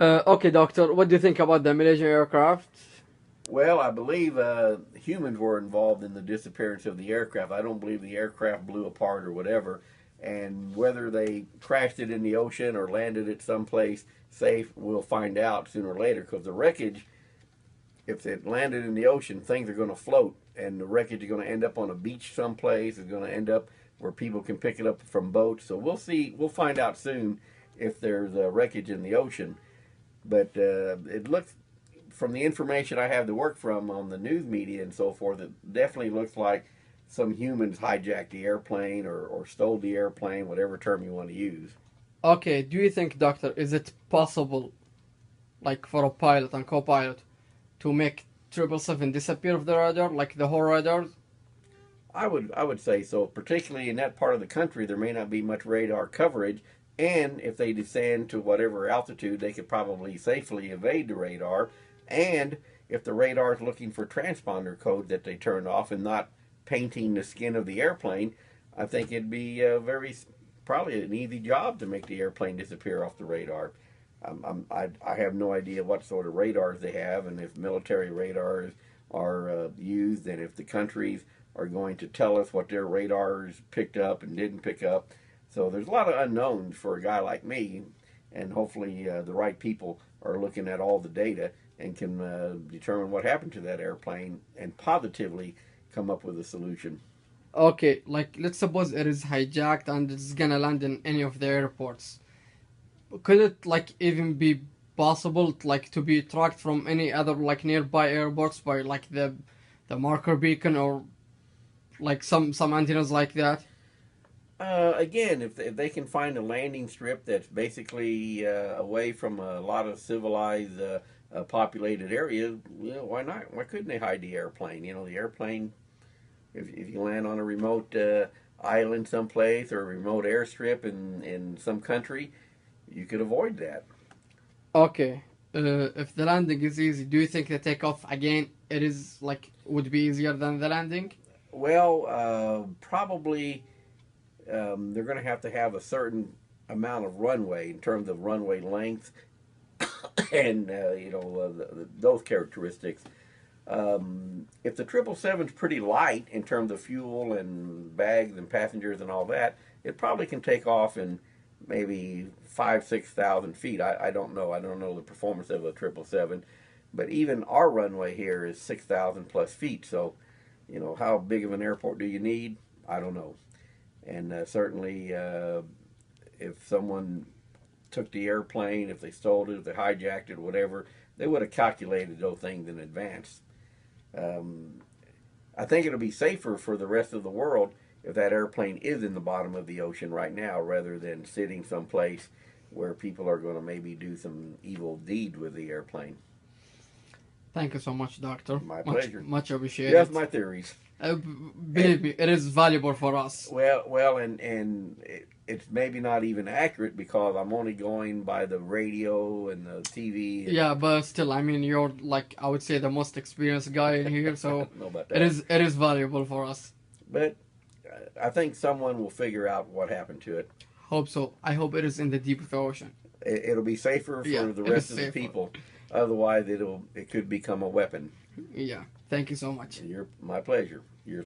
Okay, doctor, what do you think about the Malaysian aircraft? Well, I believe humans were involved in the disappearance of the aircraft. I don't believe the aircraft blew apart or whatever. And whether they crashed it in the ocean or landed it someplace safe, we'll find out sooner or later. Because the wreckage, if it landed in the ocean, things are going to float, and the wreckage is going to end up on a beach someplace. It's going to end up where people can pick it up from boats. So we'll see. We'll find out soon if there's wreckage in the ocean. But it looks, from the information I have to work from on the news media and so forth, it definitely looks like some humans hijacked the airplane or stole the airplane, whatever term you want to use. Okay, do you think, doctor, is it possible, like for a pilot and co-pilot, to make 777 disappear off the radar, like the whole radar? I would say so, particularly in that part of the country. There may not be much radar coverage, and if they descend to whatever altitude, they could probably safely evade the radar. And if the radar is looking for transponder code that they turned off and not painting the skin of the airplane, I think it'd be very probably an easy job to make the airplane disappear off the radar. I have no idea what sort of radars they have, and if military radars are used, and if the countries are going to tell us what their radars picked up and didn't pick up. So there's a lot of unknowns for a guy like me, and hopefully the right people are looking at all the data and can determine what happened to that airplane and positively come up with a solution. Okay, like let's suppose it is hijacked and it's gonna land in any of the airports. Could it like even be possible like to be tracked from any other like nearby airports by like the marker beacon or like some antennas like that? Again, if they can find a landing strip that's basically away from a lot of civilized, populated areas, why not? Why couldn't they hide the airplane? The airplane, if you land on a remote island someplace or a remote airstrip in some country, you could avoid that. Okay. If the landing is easy, do you think the takeoff again it is like would be easier than the landing? Well, probably they're going to have a certain amount of runway in terms of runway length and those characteristics. If the 777's pretty light in terms of fuel and bags and passengers and all that, it probably can take off in maybe 5,000 to 6,000 feet. I don't know. I don't know the performance of a 777, but even our runway here is 6,000 plus feet. So, how big of an airport do you need? I don't know. And certainly, if someone took the airplane, if they stole it, if they hijacked it, whatever, they would have calculated those things in advance. Um, I think it'll be safer for the rest of the world if that airplane is in the bottom of the ocean right now rather than sitting someplace where people are going to maybe do some evil deed with the airplane. Thank you so much, doctor. My Much pleasure. much Just appreciated. my theories. And Believe me, it is valuable for us. it's maybe not even accurate because I'm only going by the radio and the TV, and Yeah, but still, I mean, you're like I would say the most experienced guy in here, I so don't know about it that. is valuable for us. But I think someone will figure out what happened to it. Hope so. I hope it is in the deep of the ocean. It'll be safer Yeah, for the it is rest of the safer. people. Otherwise, it could become a weapon. Yeah. Thank you so much. My pleasure.